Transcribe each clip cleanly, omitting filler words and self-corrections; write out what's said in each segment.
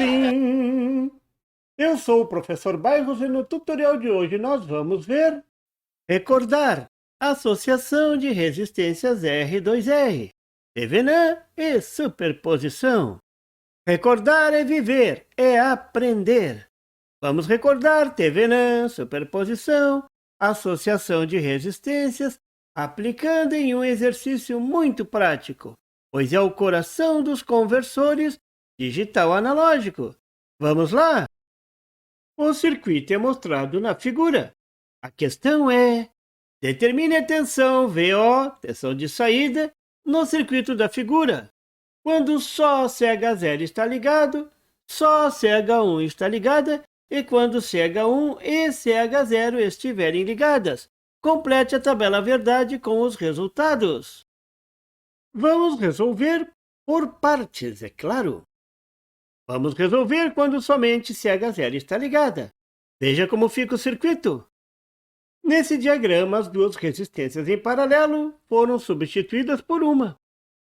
Sim! Eu sou o professor Bairros e no tutorial de hoje nós vamos ver recordar associação de resistências R2R, Thevenin e superposição. Recordar é viver, é aprender. Vamos recordar Thevenin, superposição, associação de resistências, aplicando em um exercício muito prático, pois é o coração dos conversores digital analógico. Vamos lá? O circuito é mostrado na figura. A questão é: determine a tensão VO, tensão de saída, no circuito da figura. Quando só CH0 está ligado, só CH1 está ligada, e quando CH1 e CH0 estiverem ligadas. Complete a tabela verdade com os resultados. Vamos resolver por partes, é claro. Vamos resolver quando somente CH0 está ligada. Veja como fica o circuito. Nesse diagrama, as duas resistências em paralelo foram substituídas por uma.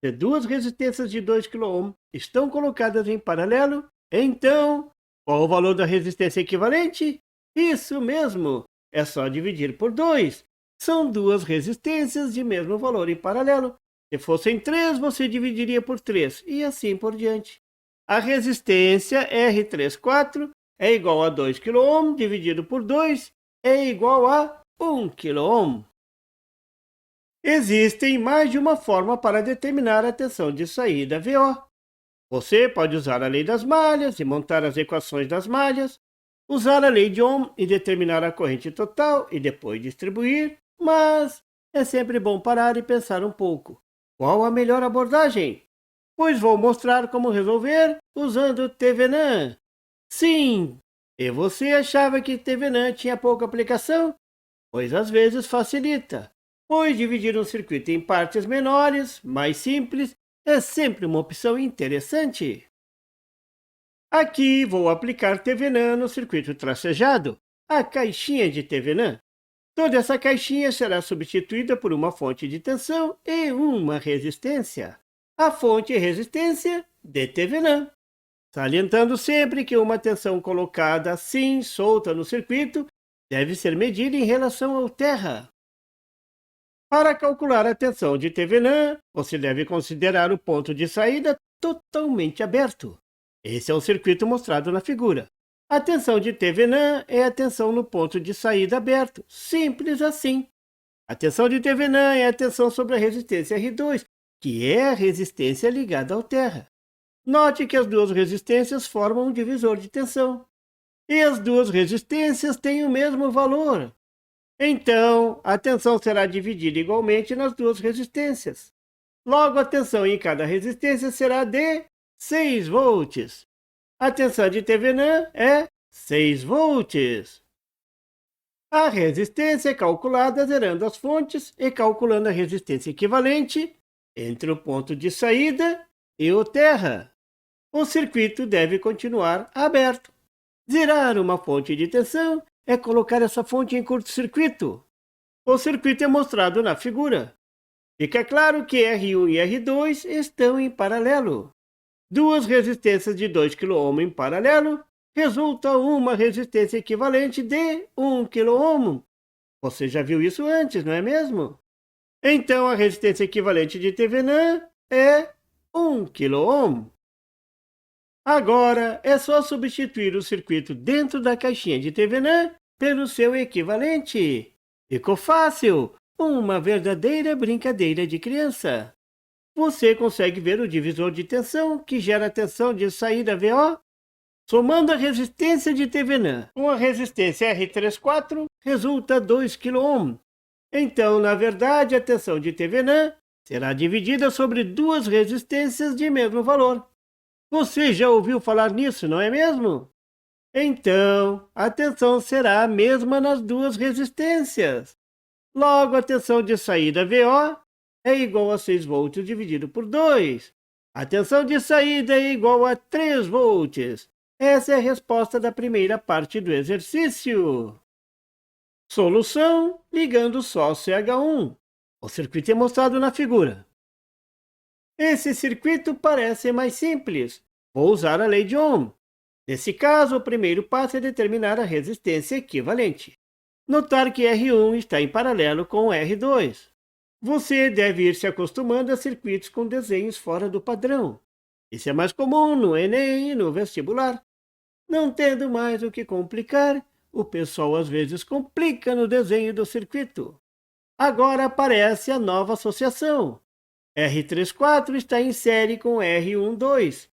Se duas resistências de 2 kΩ estão colocadas em paralelo, então, qual o valor da resistência equivalente? Isso mesmo, é só dividir por 2. São duas resistências de mesmo valor em paralelo. Se fossem 3, você dividiria por 3, e assim por diante. A resistência R34 é igual a 2 kΩ dividido por 2 é igual a 1 kΩ. Existem mais de uma forma para determinar a tensão de saída VO. Você pode usar a lei das malhas e montar as equações das malhas, usar a lei de Ohm e determinar a corrente total e depois distribuir, mas é sempre bom parar e pensar um pouco. Qual a melhor abordagem? Pois vou mostrar como resolver usando Thevenin. Sim! E você achava que Thevenin tinha pouca aplicação? Pois às vezes facilita, pois dividir um circuito em partes menores, mais simples, é sempre uma opção interessante. Aqui vou aplicar Thevenin no circuito tracejado, a caixinha de Thevenin. Toda essa caixinha será substituída por uma fonte de tensão e uma resistência. A fonte e resistência de Thevenin. Salientando sempre que uma tensão colocada assim, solta no circuito, deve ser medida em relação ao terra. Para calcular a tensão de Thevenin, você deve considerar o ponto de saída totalmente aberto. Esse é o circuito mostrado na figura. A tensão de Thevenin é a tensão no ponto de saída aberto. Simples assim. A tensão de Thevenin é a tensão sobre a resistência R2, que é a resistência ligada ao terra. Note que as duas resistências formam um divisor de tensão. E as duas resistências têm o mesmo valor. Então, a tensão será dividida igualmente nas duas resistências. Logo, a tensão em cada resistência será de 6 volts. A tensão de Thevenin é 6 volts. A resistência é calculada zerando as fontes e calculando a resistência equivalente entre o ponto de saída e o terra. O circuito deve continuar aberto. Zerar uma fonte de tensão é colocar essa fonte em curto-circuito. O circuito é mostrado na figura. Fica claro que R1 e R2 estão em paralelo. Duas resistências de 2 kΩ em paralelo resulta uma resistência equivalente de 1 kΩ. Você já viu isso antes, não é mesmo? Então a resistência equivalente de Thevenin é 1 kΩ. Agora é só substituir o circuito dentro da caixinha de Thevenin pelo seu equivalente. Ficou fácil! Uma verdadeira brincadeira de criança. Você consegue ver o divisor de tensão que gera a tensão de saída VO? Somando a resistência de Thevenin com a resistência R34, resulta 2 kΩ. Então, na verdade, a tensão de Thevenin será dividida sobre duas resistências de mesmo valor. Você já ouviu falar nisso, não é mesmo? Então, a tensão será a mesma nas duas resistências. Logo, a tensão de saída VO é igual a 6 volts dividido por 2. A tensão de saída é igual a 3 volts. Essa é a resposta da primeira parte do exercício. Solução ligando só CH1. O circuito é mostrado na figura. Esse circuito parece mais simples. Vou usar a lei de Ohm. Nesse caso, o primeiro passo é determinar a resistência equivalente. Notar que R1 está em paralelo com R2. Você deve ir se acostumando a circuitos com desenhos fora do padrão. Isso é mais comum no Enem e no vestibular. Não tendo mais o que complicar, o pessoal às vezes complica no desenho do circuito. Agora aparece a nova associação. R34 está em série com R12.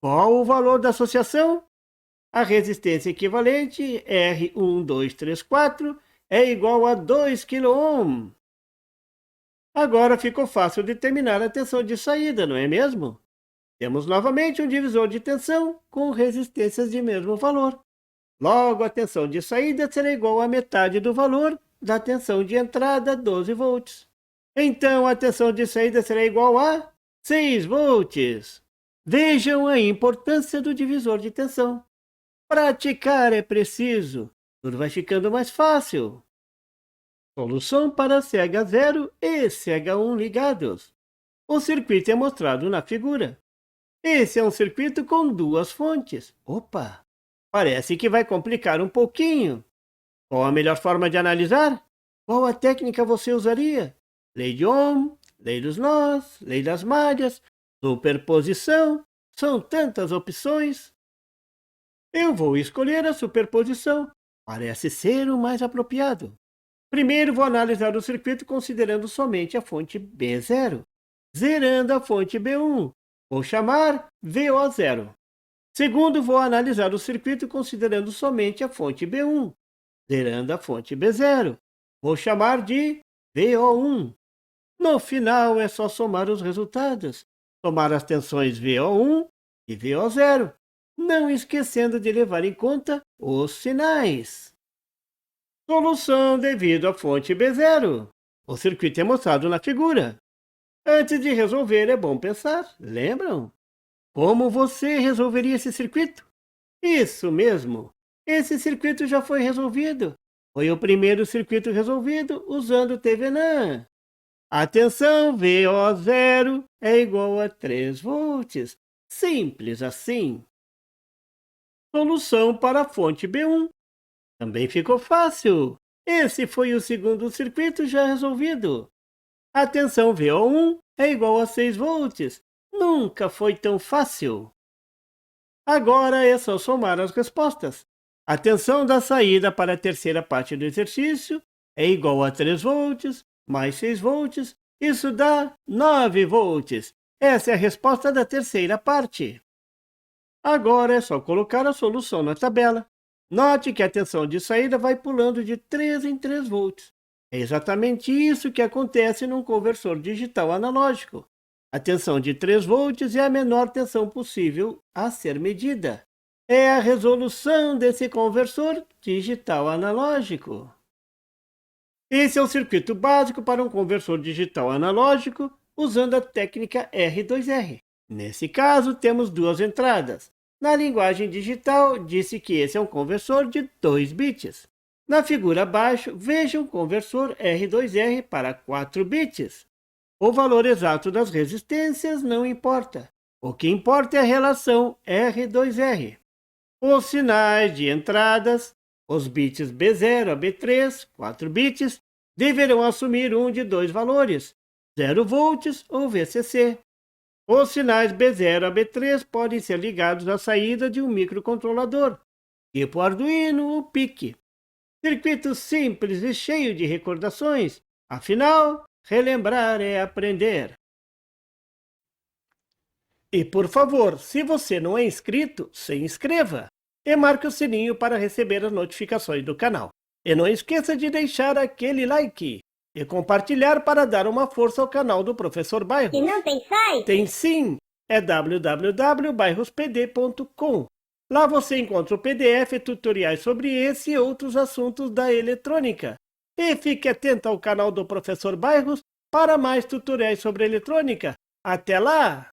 Qual o valor da associação? A resistência equivalente R1234 é igual a 2 kΩ. Agora ficou fácil determinar a tensão de saída, não é mesmo? Temos novamente um divisor de tensão com resistências de mesmo valor. Logo, a tensão de saída será igual à metade do valor da tensão de entrada, 12 volts. Então, a tensão de saída será igual a 6 volts. Vejam a importância do divisor de tensão. Praticar é preciso. Tudo vai ficando mais fácil. Solução para CH0 e CH1 ligados. O circuito é mostrado na figura. Esse é um circuito com duas fontes. Opa! Parece que vai complicar um pouquinho. Qual a melhor forma de analisar? Qual a técnica você usaria? Lei de Ohm, lei dos nós, lei das malhas, superposição. São tantas opções. Eu vou escolher a superposição. Parece ser o mais apropriado. Primeiro vou analisar o circuito considerando somente a fonte B0, zerando a fonte B1. Vou chamar VO0. Segundo, vou analisar o circuito considerando somente a fonte B1, zerando a fonte B0. Vou chamar de VO1. No final, é só somar os resultados. Somar as tensões VO1 e VO0, não esquecendo de levar em conta os sinais. Solução devido à fonte B0. O circuito é mostrado na figura. Antes de resolver, é bom pensar, lembram? Como você resolveria esse circuito? Isso mesmo, esse circuito já foi resolvido. Foi o primeiro circuito resolvido usando o Thevenin. A tensão VO0 é igual a 3 volts. Simples assim. Solução para a fonte B1. Também ficou fácil. Esse foi o segundo circuito já resolvido. A tensão VO1 é igual a 6 volts. Nunca foi tão fácil. Agora é só somar as respostas. A tensão da saída para a terceira parte do exercício é igual a 3 volts mais 6 volts. Isso dá 9 volts. Essa é a resposta da terceira parte. Agora é só colocar a solução na tabela. Note que a tensão de saída vai pulando de 3 em 3 volts. É exatamente isso que acontece num conversor digital analógico. A tensão de 3 volts é a menor tensão possível a ser medida. É a resolução desse conversor digital analógico. Esse é o circuito básico para um conversor digital analógico usando a técnica R2R. Nesse caso, temos duas entradas. Na linguagem digital, disse que esse é um conversor de 2 bits. Na figura abaixo, veja um conversor R2R para 4 bits. O valor exato das resistências não importa. O que importa é a relação R2R. Os sinais de entradas, os bits B0 a B3, 4 bits, deverão assumir um de dois valores, 0 volts ou VCC. Os sinais B0 a B3 podem ser ligados à saída de um microcontrolador, tipo Arduino ou PIC. Circuito simples e cheio de recordações, afinal, relembrar é aprender. E por favor, se você não é inscrito, se inscreva e marque o sininho para receber as notificações do canal. E não esqueça de deixar aquele like e compartilhar para dar uma força ao canal do Professor Bairros. E não tem site? Tem sim, é www.bairrospd.com. Lá você encontra o PDF e tutoriais sobre esse e outros assuntos da eletrônica. E fique atento ao canal do Professor Bairros para mais tutoriais sobre eletrônica. Até lá!